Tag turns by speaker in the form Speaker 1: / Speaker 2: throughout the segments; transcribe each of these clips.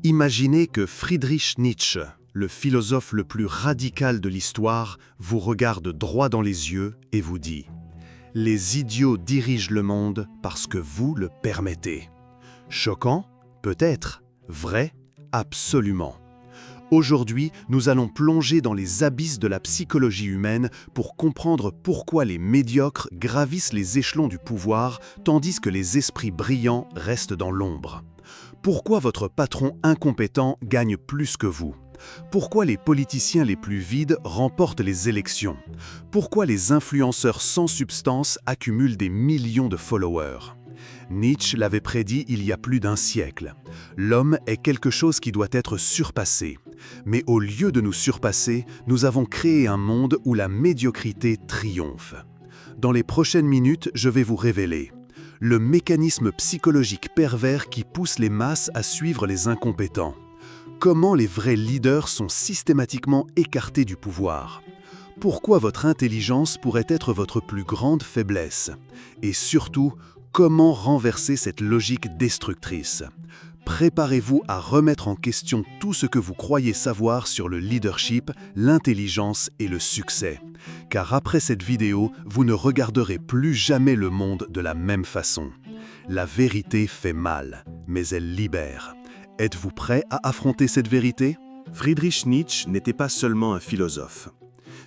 Speaker 1: Imaginez que Friedrich Nietzsche, le philosophe le plus radical de l'histoire, vous regarde droit dans les yeux et vous dit « Les idiots dirigent le monde parce que vous le permettez ». Choquant? Peut-être. Vrai? Absolument. Aujourd'hui, nous allons plonger dans les abysses de la psychologie humaine pour comprendre pourquoi les médiocres gravissent les échelons du pouvoir tandis que les esprits brillants restent dans l'ombre. Pourquoi votre patron incompétent gagne plus que vous? Pourquoi les politiciens les plus vides remportent les élections? Pourquoi les influenceurs sans substance accumulent des millions de followers? Nietzsche l'avait prédit il y a plus d'un siècle. L'homme est quelque chose qui doit être surpassé. Mais au lieu de nous surpasser, nous avons créé un monde où la médiocrité triomphe. Dans les prochaines minutes, je vais vous révéler le mécanisme psychologique pervers qui pousse les masses à suivre les incompétents. Comment les vrais leaders sont systématiquement écartés du pouvoir? Pourquoi votre intelligence pourrait être votre plus grande faiblesse? Et surtout, comment renverser cette logique destructrice? Préparez-vous à remettre en question tout ce que vous croyez savoir sur le leadership, l'intelligence et le succès. Car après cette vidéo, vous ne regarderez plus jamais le monde de la même façon. La vérité fait mal, mais elle libère. Êtes-vous prêt à affronter cette vérité?
Speaker 2: Friedrich Nietzsche n'était pas seulement un philosophe.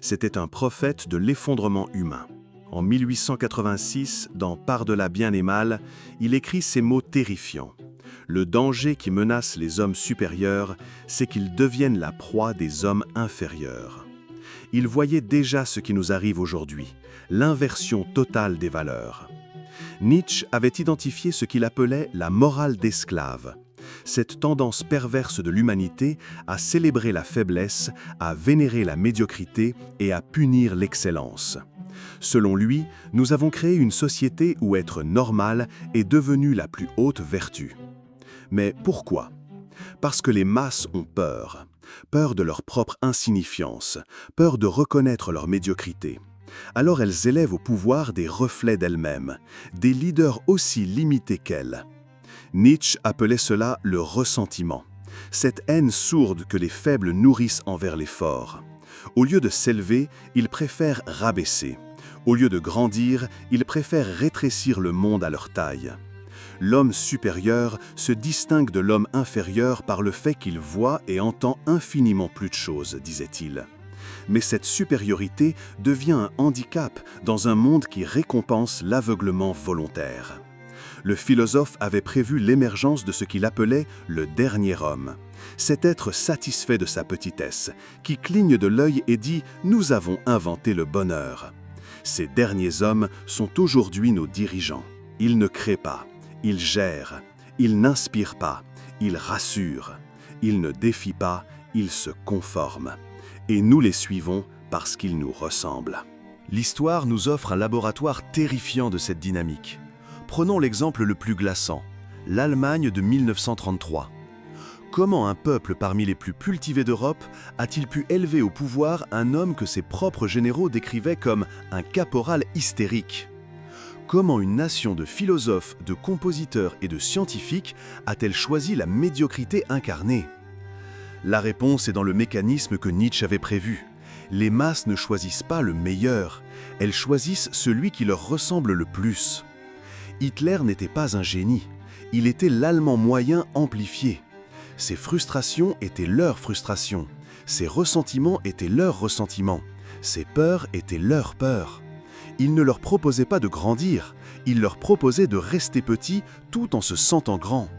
Speaker 2: C'était un prophète de l'effondrement humain. En 1886, dans Par-delà bien et mal, il écrit ces mots terrifiants. Le danger qui menace les hommes supérieurs, c'est qu'ils deviennent la proie des hommes inférieurs. Il voyait déjà ce qui nous arrive aujourd'hui, l'inversion totale des valeurs. Nietzsche avait identifié ce qu'il appelait la morale d'esclave, cette tendance perverse de l'humanité à célébrer la faiblesse, à vénérer la médiocrité et à punir l'excellence. Selon lui, nous avons créé une société où être normal est devenu la plus haute vertu. Mais pourquoi? Parce que les masses ont peur. Peur de leur propre insignifiance, peur de reconnaître leur médiocrité. Alors elles élèvent au pouvoir des reflets d'elles-mêmes, des leaders aussi limités qu'elles. Nietzsche appelait cela le ressentiment, cette haine sourde que les faibles nourrissent envers les forts. Au lieu de s'élever, ils préfèrent rabaisser. Au lieu de grandir, ils préfèrent rétrécir le monde à leur taille. L'homme supérieur se distingue de l'homme inférieur par le fait qu'il voit et entend infiniment plus de choses, disait-il. Mais cette supériorité devient un handicap dans un monde qui récompense l'aveuglement volontaire. Le philosophe avait prévu l'émergence de ce qu'il appelait le dernier homme. Cet être satisfait de sa petitesse, qui cligne de l'œil et dit « Nous avons inventé le bonheur ». Ces derniers hommes sont aujourd'hui nos dirigeants. Ils ne créent pas, ils gèrent, ils n'inspirent pas, ils rassurent, ils ne défient pas, ils se conforment. Et nous les suivons parce qu'ils nous ressemblent.
Speaker 3: L'histoire nous offre un laboratoire terrifiant de cette dynamique. Prenons l'exemple le plus glaçant, l'Allemagne de 1933. Comment un peuple parmi les plus cultivés d'Europe a-t-il pu élever au pouvoir un homme que ses propres généraux décrivaient comme un caporal hystérique? Comment une nation de philosophes, de compositeurs et de scientifiques a-t-elle choisi la médiocrité incarnée? La réponse est dans le mécanisme que Nietzsche avait prévu. Les masses ne choisissent pas le meilleur, elles choisissent celui qui leur ressemble le plus. Hitler n'était pas un génie, il était l'Allemand moyen amplifié. Ses frustrations étaient leurs frustrations, ses ressentiments étaient leurs ressentiments, ses peurs étaient leurs peurs. Il ne leur proposait pas de grandir, il leur proposait de rester petits tout en se sentant grands.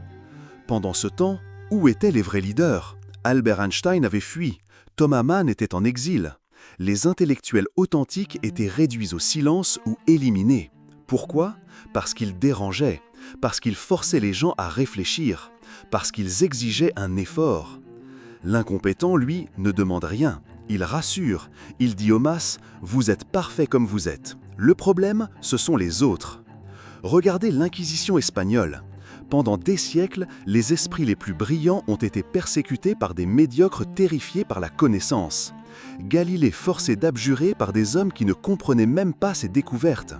Speaker 3: Pendant ce temps, où étaient les vrais leaders? Albert Einstein avait fui, Thomas Mann était en exil. Les intellectuels authentiques étaient réduits au silence ou éliminés. Pourquoi? Parce qu'ils dérangeaient, parce qu'ils forçaient les gens à réfléchir, parce qu'ils exigeaient un effort. L'incompétent, lui, ne demande rien. Il rassure, il dit aux masses « Vous êtes parfaits comme vous êtes. Le problème, ce sont les autres. » Regardez l'Inquisition espagnole. Pendant des siècles, les esprits les plus brillants ont été persécutés par des médiocres terrifiés par la connaissance. Galilée forcé d'abjurer par des hommes qui ne comprenaient même pas ses découvertes.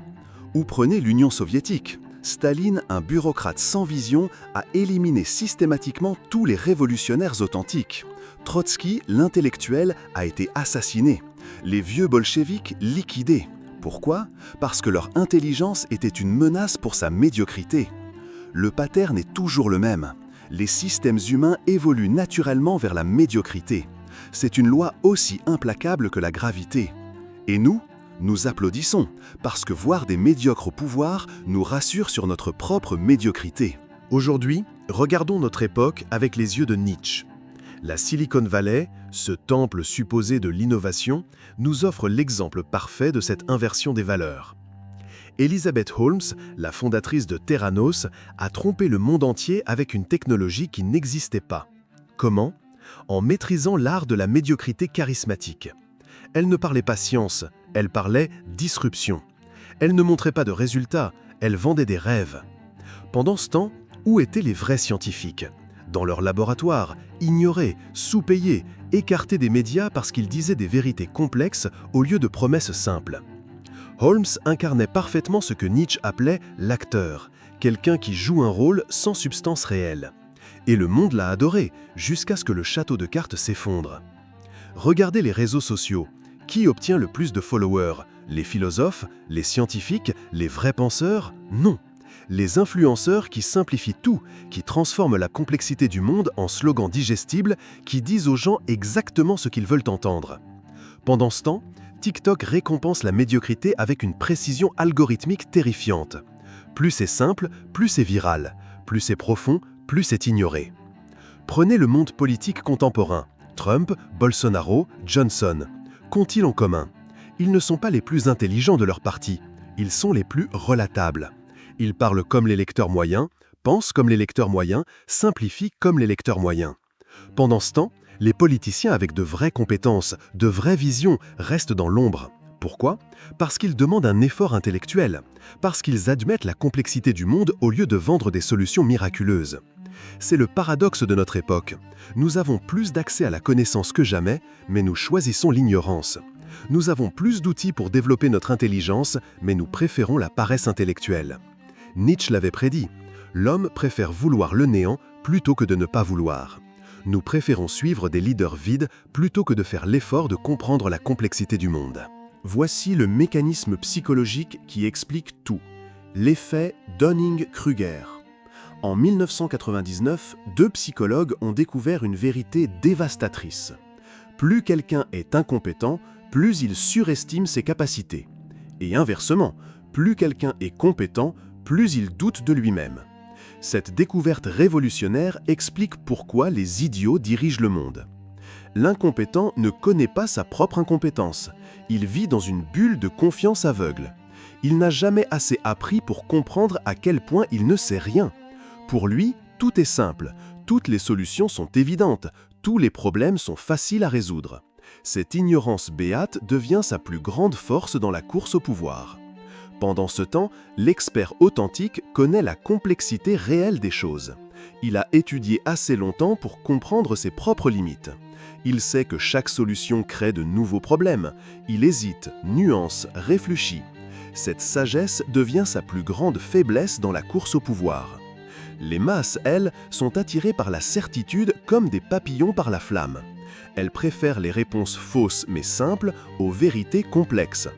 Speaker 3: Ou prenez l'Union soviétique. Staline, un bureaucrate sans vision, a éliminé systématiquement tous les révolutionnaires authentiques. Trotsky, l'intellectuel, a été assassiné. Les vieux bolcheviks liquidés. Pourquoi? Parce que leur intelligence était une menace pour sa médiocrité. Le pattern est toujours le même. Les systèmes humains évoluent naturellement vers la médiocrité. C'est une loi aussi implacable que la gravité. Et nous applaudissons, parce que voir des médiocres au pouvoir nous rassure sur notre propre médiocrité.
Speaker 1: Aujourd'hui, regardons notre époque avec les yeux de Nietzsche. La Silicon Valley, ce temple supposé de l'innovation, nous offre l'exemple parfait de cette inversion des valeurs. Elizabeth Holmes, la fondatrice de Theranos, a trompé le monde entier avec une technologie qui n'existait pas. Comment? En maîtrisant l'art de la médiocrité charismatique. Elle ne parlait pas science, elle parlait disruption. Elle ne montrait pas de résultats, elle vendait des rêves. Pendant ce temps, où étaient les vrais scientifiques? Dans leur laboratoire, ignorés, sous-payés, écartés des médias parce qu'ils disaient des vérités complexes au lieu de promesses simples. Holmes incarnait parfaitement ce que Nietzsche appelait l'acteur, quelqu'un qui joue un rôle sans substance réelle. Et le monde l'a adoré, jusqu'à ce que le château de cartes s'effondre. Regardez les réseaux sociaux. Qui obtient le plus de followers? Les philosophes? Les scientifiques? Les vrais penseurs? Non. Les influenceurs qui simplifient tout, qui transforment la complexité du monde en slogans digestibles, qui disent aux gens exactement ce qu'ils veulent entendre. Pendant ce temps, TikTok récompense la médiocrité avec une précision algorithmique terrifiante. Plus c'est simple, plus c'est viral. Plus c'est profond, plus c'est ignoré. Prenez le monde politique contemporain. Trump, Bolsonaro, Johnson. Qu'ont-ils en commun? Ils ne sont pas les plus intelligents de leur parti. Ils sont les plus relatables. Ils parlent comme les lecteurs moyens, pensent comme les lecteurs moyens, simplifient comme les lecteurs moyens. Pendant ce temps, les politiciens avec de vraies compétences, de vraies visions, restent dans l'ombre. Pourquoi? Parce qu'ils demandent un effort intellectuel, parce qu'ils admettent la complexité du monde au lieu de vendre des solutions miraculeuses. C'est le paradoxe de notre époque. Nous avons plus d'accès à la connaissance que jamais, mais nous choisissons l'ignorance. Nous avons plus d'outils pour développer notre intelligence, mais nous préférons la paresse intellectuelle. Nietzsche l'avait prédit. L'homme préfère vouloir le néant plutôt que de ne pas vouloir. Nous préférons suivre des leaders vides plutôt que de faire l'effort de comprendre la complexité du monde.
Speaker 2: Voici le mécanisme psychologique qui explique tout. L'effet Dunning-Kruger. En 1999, deux psychologues ont découvert une vérité dévastatrice. Plus quelqu'un est incompétent, plus il surestime ses capacités. Et inversement, plus quelqu'un est compétent, plus il doute de lui-même. Cette découverte révolutionnaire explique pourquoi les idiots dirigent le monde. L'incompétent ne connaît pas sa propre incompétence. Il vit dans une bulle de confiance aveugle. Il n'a jamais assez appris pour comprendre à quel point il ne sait rien. Pour lui, tout est simple, toutes les solutions sont évidentes, tous les problèmes sont faciles à résoudre. Cette ignorance béate devient sa plus grande force dans la course au pouvoir. Pendant ce temps, l'expert authentique connaît la complexité réelle des choses. Il a étudié assez longtemps pour comprendre ses propres limites. Il sait que chaque solution crée de nouveaux problèmes. Il hésite, nuance, réfléchit. Cette sagesse devient sa plus grande faiblesse dans la course au pouvoir. Les masses, elles, sont attirées par la certitude comme des papillons par la flamme. Elles préfèrent les réponses fausses mais simples aux vérités complexes.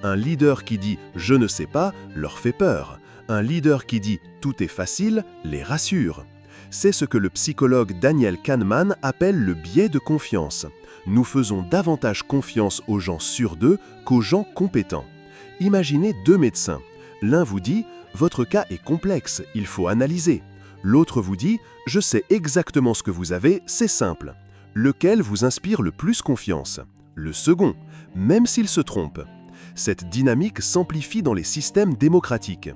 Speaker 2: Un leader qui dit « je ne sais pas » leur fait peur. Un leader qui dit « tout est facile » les rassure. C'est ce que le psychologue Daniel Kahneman appelle le biais de confiance. Nous faisons davantage confiance aux gens sûrs d'eux qu'aux gens compétents. Imaginez deux médecins. L'un vous dit « votre cas est complexe, il faut analyser ». L'autre vous dit « je sais exactement ce que vous avez, c'est simple ». Lequel vous inspire le plus confiance? Le second, même s'il se trompe. Cette dynamique s'amplifie dans les systèmes démocratiques.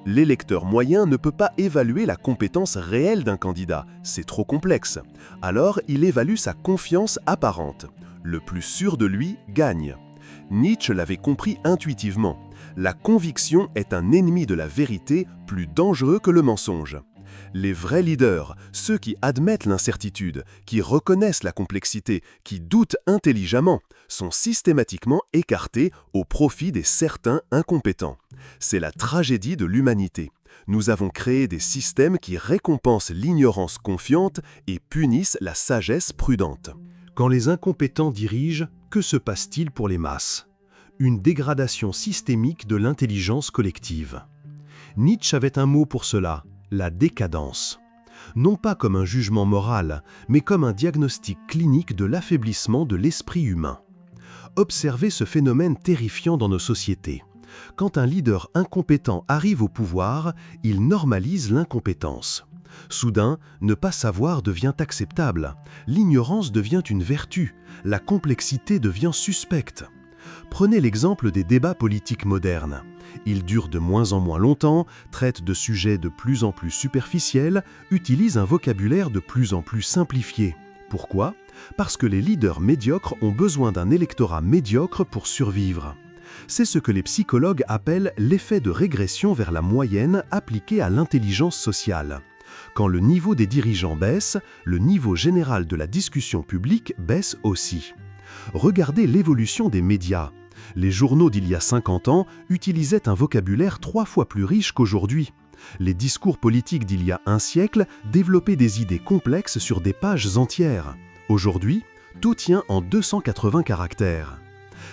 Speaker 2: L'électeur moyen ne peut pas évaluer la compétence réelle d'un candidat, c'est trop complexe. Alors, il évalue sa confiance apparente. Le plus sûr de lui gagne. Nietzsche l'avait compris intuitivement. La conviction est un ennemi de la vérité plus dangereux que le mensonge.
Speaker 3: Les vrais leaders, ceux qui admettent l'incertitude, qui reconnaissent la complexité, qui doutent intelligemment, sont systématiquement écartés au profit des certains incompétents. C'est la tragédie de l'humanité. Nous avons créé des systèmes qui récompensent l'ignorance confiante et punissent la sagesse prudente.
Speaker 1: Quand les incompétents dirigent, que se passe-t-il pour les masses? Une dégradation systémique de l'intelligence collective. Nietzsche avait un mot pour cela, la décadence. Non pas comme un jugement moral, mais comme un diagnostic clinique de l'affaiblissement de l'esprit humain. Observez ce phénomène terrifiant dans nos sociétés. Quand un leader incompétent arrive au pouvoir, il normalise l'incompétence. Soudain, ne pas savoir devient acceptable. L'ignorance devient une vertu. La complexité devient suspecte. Prenez l'exemple des débats politiques modernes. Ils durent de moins en moins longtemps, traitent de sujets de plus en plus superficiels, utilisent un vocabulaire de plus en plus simplifié. Pourquoi? Parce que les leaders médiocres ont besoin d'un électorat médiocre pour survivre. C'est ce que les psychologues appellent l'effet de régression vers la moyenne appliqué à l'intelligence sociale. Quand le niveau des dirigeants baisse, le niveau général de la discussion publique baisse aussi. Regardez l'évolution des médias. Les journaux d'il y a 50 ans utilisaient un vocabulaire 3 fois plus riche qu'aujourd'hui. Les discours politiques d'il y a un siècle développaient des idées complexes sur des pages entières. Aujourd'hui, tout tient en 280 caractères.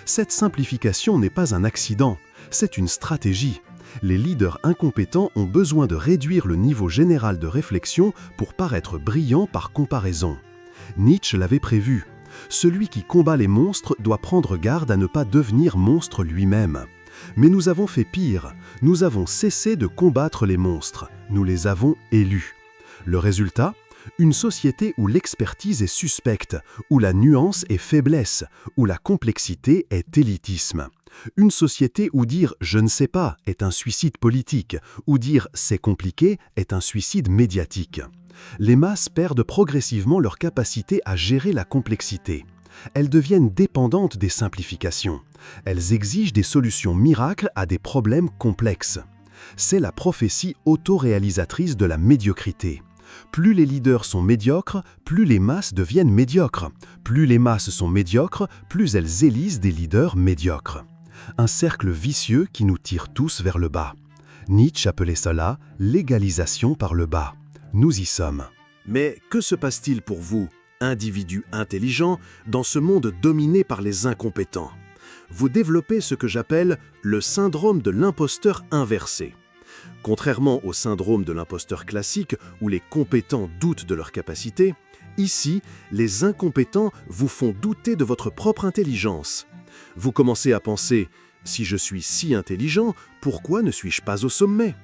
Speaker 1: Cette simplification n'est pas un accident, c'est une stratégie. Les leaders incompétents ont besoin de réduire le niveau général de réflexion pour paraître brillants par comparaison. Nietzsche l'avait prévu. Celui qui combat les monstres doit prendre garde à ne pas devenir monstre lui-même. Mais nous avons fait pire, nous avons cessé de combattre les monstres, nous les avons élus. Le résultat ? Une société où l'expertise est suspecte, où la nuance est faiblesse, où la complexité est élitisme. Une société où dire « je ne sais pas » est un suicide politique, où dire « c'est compliqué » est un suicide médiatique. Les masses perdent progressivement leur capacité à gérer la complexité. Elles deviennent dépendantes des simplifications. Elles exigent des solutions miracles à des problèmes complexes. C'est la prophétie autoréalisatrice de la médiocrité. Plus les leaders sont médiocres, plus les masses deviennent médiocres. Plus les masses sont médiocres, plus elles élisent des leaders médiocres. Un cercle vicieux qui nous tire tous vers le bas. Nietzsche appelait cela « l'égalisation par le bas ». Nous y sommes.
Speaker 2: Mais que se passe-t-il pour vous, individus intelligents, dans ce monde dominé par les incompétents? Vous développez ce que j'appelle le syndrome de l'imposteur inversé. Contrairement au syndrome de l'imposteur classique où les compétents doutent de leurs capacités, ici, les incompétents vous font douter de votre propre intelligence. Vous commencez à penser « si je suis si intelligent, pourquoi ne suis-je pas au sommet ?»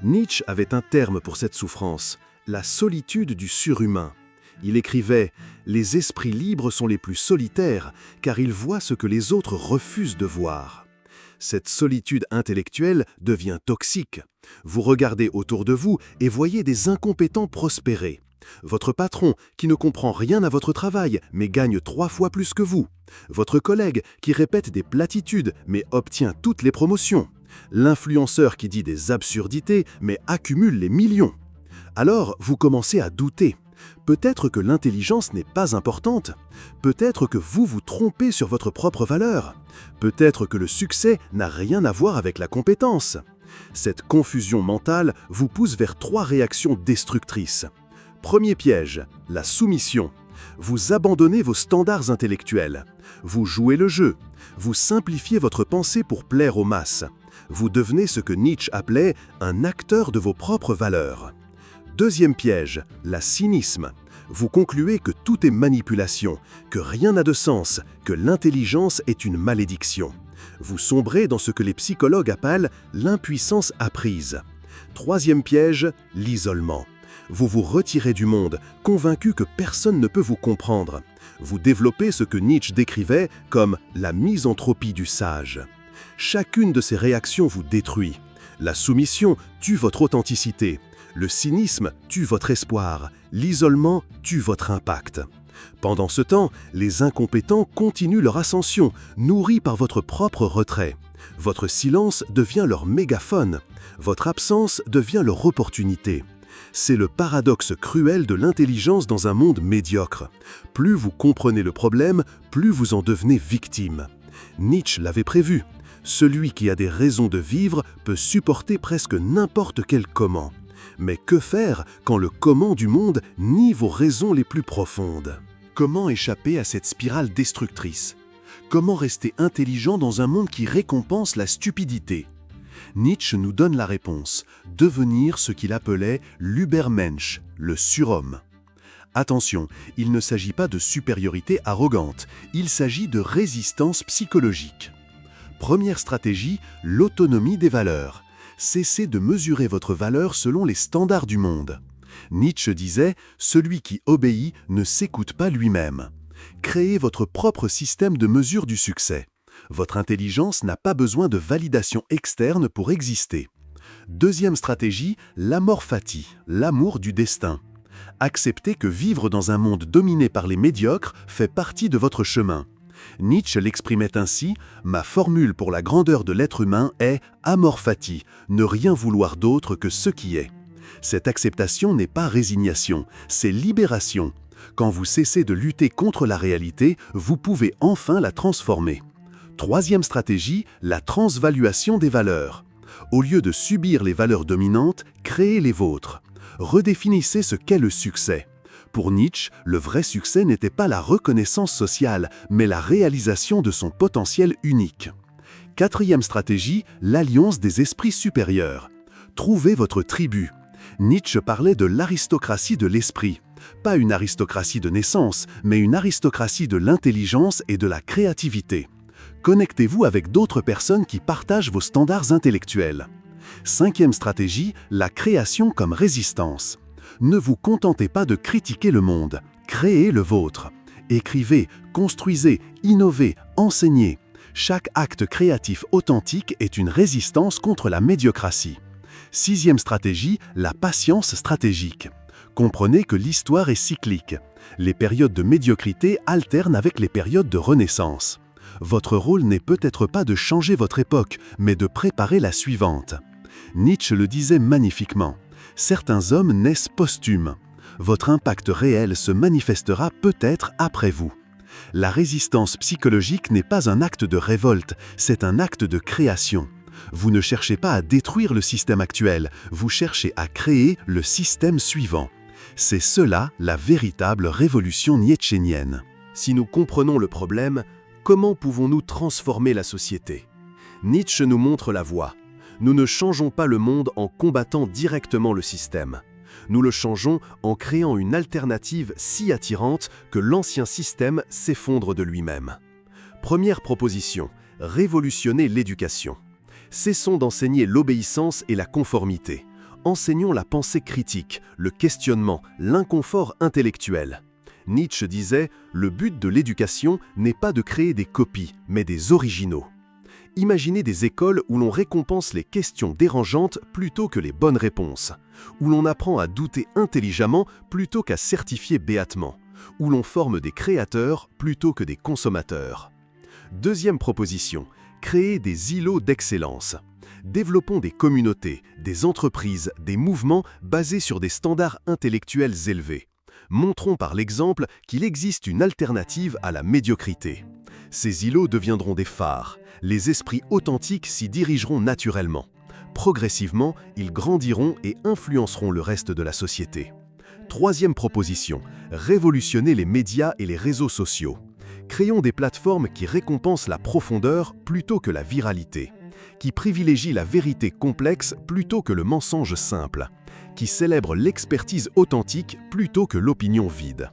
Speaker 2: Nietzsche avait un terme pour cette souffrance, la solitude du surhumain. Il écrivait « Les esprits libres sont les plus solitaires, car ils voient ce que les autres refusent de voir. » Cette solitude intellectuelle devient toxique. Vous regardez autour de vous et voyez des incompétents prospérer. Votre patron qui ne comprend rien à votre travail mais gagne 3 fois plus que vous. Votre collègue qui répète des platitudes mais obtient toutes les promotions. L'influenceur qui dit des absurdités mais accumule les millions. Alors vous commencez à douter. Peut-être que l'intelligence n'est pas importante. Peut-être que vous vous trompez sur votre propre valeur. Peut-être que le succès n'a rien à voir avec la compétence. Cette confusion mentale vous pousse vers 3 réactions destructrices. Premier piège, la soumission. Vous abandonnez vos standards intellectuels. Vous jouez le jeu. Vous simplifiez votre pensée pour plaire aux masses. Vous devenez ce que Nietzsche appelait un acteur de vos propres valeurs. Deuxième piège, la cynisme. Vous concluez que tout est manipulation, que rien n'a de sens, que l'intelligence est une malédiction. Vous sombrez dans ce que les psychologues appellent l'impuissance apprise. Troisième piège, l'isolement. Vous vous retirez du monde, convaincu que personne ne peut vous comprendre. Vous développez ce que Nietzsche décrivait comme la misanthropie du sage. Chacune de ces réactions vous détruit. La soumission tue votre authenticité. Le cynisme tue votre espoir. L'isolement tue votre impact. Pendant ce temps, les incompétents continuent leur ascension, nourris par votre propre retrait. Votre silence devient leur mégaphone. Votre absence devient leur opportunité.
Speaker 3: C'est le paradoxe cruel de l'intelligence dans un monde médiocre. Plus vous comprenez le problème, plus vous en devenez victime. Nietzsche l'avait prévu. Celui qui a des raisons de vivre peut supporter presque n'importe quel comment. Mais que faire quand le comment du monde nie vos raisons les plus profondes? Comment échapper à cette spirale destructrice? Comment rester intelligent dans un monde qui récompense la stupidité? Nietzsche nous donne la réponse, devenir ce qu'il appelait l'Übermensch, le surhomme. Attention, il ne s'agit pas de supériorité arrogante, il s'agit de résistance psychologique. Première stratégie, l'autonomie des valeurs. Cessez de mesurer votre valeur selon les standards du monde. Nietzsche disait « Celui qui obéit ne s'écoute pas lui-même ». Créez votre propre système de mesure du succès. Votre intelligence n'a pas besoin de validation externe pour exister. Deuxième stratégie, l'amor fati, l'amour du destin. Acceptez que vivre dans un monde dominé par les médiocres fait partie de votre chemin. Nietzsche l'exprimait ainsi, « Ma formule pour la grandeur de l'être humain est amor fati, ne rien vouloir d'autre que ce qui est ». Cette acceptation n'est pas résignation, c'est libération. Quand vous cessez de lutter contre la réalité, vous pouvez enfin la transformer. Troisième stratégie, la transvaluation des valeurs. Au lieu de subir les valeurs dominantes, créez les vôtres. Redéfinissez ce qu'est le succès. Pour Nietzsche, le vrai succès n'était pas la reconnaissance sociale, mais la réalisation de son potentiel unique. Quatrième stratégie, l'alliance des esprits supérieurs. Trouvez votre tribu. Nietzsche parlait de l'aristocratie de l'esprit. Pas une aristocratie de naissance, mais une aristocratie de l'intelligence et de la créativité. Connectez-vous avec d'autres personnes qui partagent vos standards intellectuels. Cinquième stratégie, la création comme résistance. Ne vous contentez pas de critiquer le monde, créez le vôtre. Écrivez, construisez, innovez, enseignez. Chaque acte créatif authentique est une résistance contre la médiocratie. Sixième stratégie, la patience stratégique. Comprenez que l'histoire est cyclique. Les périodes de médiocrité alternent avec les périodes de renaissance. Votre rôle n'est peut-être pas de changer votre époque, mais de préparer la suivante. Nietzsche le disait magnifiquement. Certains hommes naissent posthumes. Votre impact réel se manifestera peut-être après vous. La résistance psychologique n'est pas un acte de révolte, c'est un acte de création. Vous ne cherchez pas à détruire le système actuel, vous cherchez à créer le système suivant. C'est cela la véritable révolution nietzschénienne.
Speaker 2: Si nous comprenons le problème, comment pouvons-nous transformer la société? Nietzsche nous montre la voie. Nous ne changeons pas le monde en combattant directement le système. Nous le changeons en créant une alternative si attirante que l'ancien système s'effondre de lui-même. Première proposition, révolutionner l'éducation. Cessons d'enseigner l'obéissance et la conformité. Enseignons la pensée critique, le questionnement, l'inconfort intellectuel. Nietzsche disait « Le but de l'éducation n'est pas de créer des copies, mais des originaux ». Imaginez des écoles où l'on récompense les questions dérangeantes plutôt que les bonnes réponses, où l'on apprend à douter intelligemment plutôt qu'à certifier béatement, où l'on forme des créateurs plutôt que des consommateurs. Deuxième proposition, créer des îlots d'excellence. Développons des communautés, des entreprises, des mouvements basés sur des standards intellectuels élevés. Montrons par l'exemple qu'il existe une alternative à la médiocrité. Ces îlots deviendront des phares. Les esprits authentiques s'y dirigeront naturellement. Progressivement, ils grandiront et influenceront le reste de la société. Troisième proposition, révolutionner les médias et les réseaux sociaux. Créons des plateformes qui récompensent la profondeur plutôt que la viralité, qui privilégient la vérité complexe plutôt que le mensonge simple, qui célèbrent l'expertise authentique plutôt que l'opinion vide.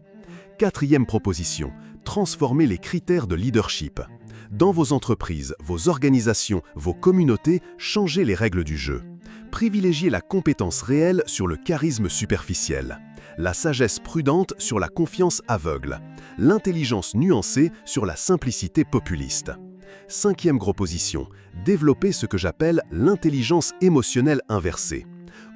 Speaker 2: Quatrième proposition, transformer les critères de leadership. Dans vos entreprises, vos organisations, vos communautés, changez les règles du jeu. Privilégiez la compétence réelle sur le charisme superficiel, la sagesse prudente sur la confiance aveugle, l'intelligence nuancée sur la simplicité populiste. Cinquième proposition, développer ce que j'appelle l'intelligence émotionnelle inversée.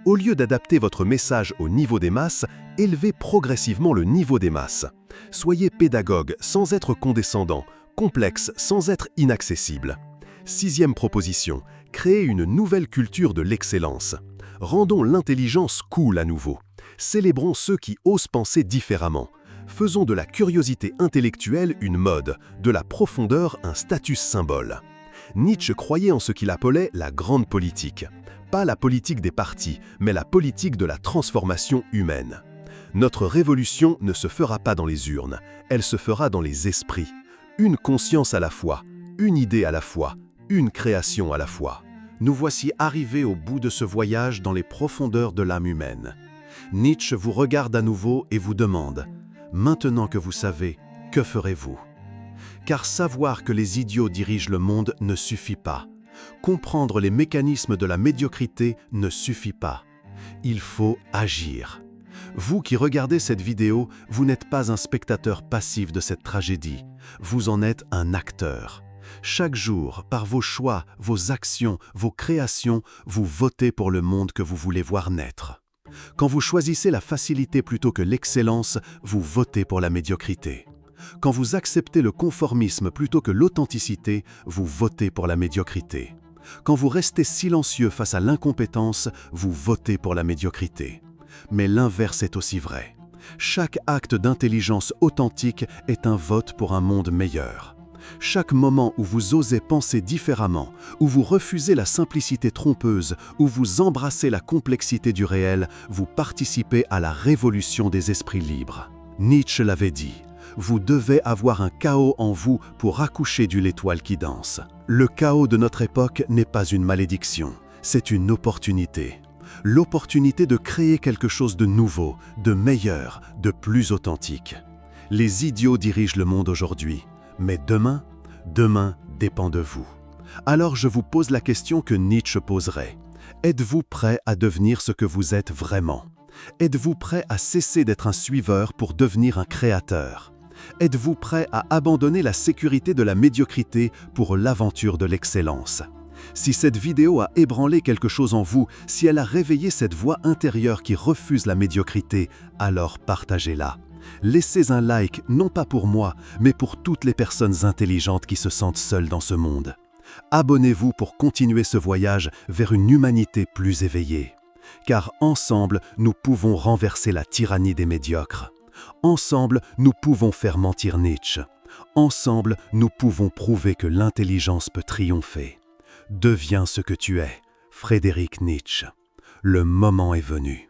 Speaker 2: Au lieu d'adapter votre message au niveau des masses, élevez progressivement le niveau des masses. Soyez pédagogue sans être condescendant, complexe sans être inaccessible. Sixième proposition, créer une nouvelle culture de l'excellence. Rendons l'intelligence cool à nouveau.
Speaker 3: Célébrons ceux qui osent penser différemment. Faisons de la curiosité intellectuelle une mode, de la profondeur un status symbole. Nietzsche croyait en ce qu'il appelait la grande politique. Pas la politique des partis, mais la politique de la transformation humaine. Notre révolution ne se fera pas dans les urnes, elle se fera dans les esprits. Une conscience à la fois, une idée à la fois, une création à la fois.
Speaker 1: Nous voici arrivés au bout de ce voyage dans les profondeurs de l'âme humaine. Nietzsche vous regarde à nouveau et vous demande « Maintenant que vous savez, que ferez-vous » Car savoir que les idiots dirigent le monde ne suffit pas. Comprendre les mécanismes de la médiocrité ne suffit pas. Il faut agir. Vous qui regardez cette vidéo, vous n'êtes pas un spectateur passif de cette tragédie. Vous en êtes un acteur. Chaque jour, par vos choix, vos actions, vos créations, vous votez pour le monde que vous voulez voir naître. Quand vous choisissez la facilité plutôt que l'excellence, vous votez pour la médiocrité. Quand vous acceptez le conformisme plutôt que l'authenticité, vous votez pour la médiocrité. Quand vous restez silencieux face à l'incompétence, vous votez pour la médiocrité. Mais l'inverse est aussi vrai. Chaque acte d'intelligence authentique est un vote pour un monde meilleur. Chaque moment où vous osez penser différemment, où vous refusez la simplicité trompeuse, où vous embrassez la complexité du réel, vous participez à la révolution des esprits libres. Nietzsche l'avait dit. Vous devez avoir un chaos en vous pour accoucher d'une étoile qui danse. Le chaos de notre époque n'est pas une malédiction, c'est une opportunité. L'opportunité de créer quelque chose de nouveau, de meilleur, de plus authentique. Les idiots dirigent le monde aujourd'hui, mais demain dépend de vous. Alors je vous pose la question que Nietzsche poserait. Êtes-vous prêt à devenir ce que vous êtes vraiment? Êtes-vous prêt à cesser d'être un suiveur pour devenir un créateur? Êtes-vous prêt à abandonner la sécurité de la médiocrité pour l'aventure de l'excellence? Si cette vidéo a ébranlé quelque chose en vous, si elle a réveillé cette voix intérieure qui refuse la médiocrité, alors partagez-la. Laissez un like, non pas pour moi, mais pour toutes les personnes intelligentes qui se sentent seules dans ce monde. Abonnez-vous pour continuer ce voyage vers une humanité plus éveillée. Car ensemble, nous pouvons renverser la tyrannie des médiocres. Ensemble, nous pouvons faire mentir Nietzsche. Ensemble, nous pouvons prouver que l'intelligence peut triompher. Deviens ce que tu es, Frédéric Nietzsche. Le moment est venu.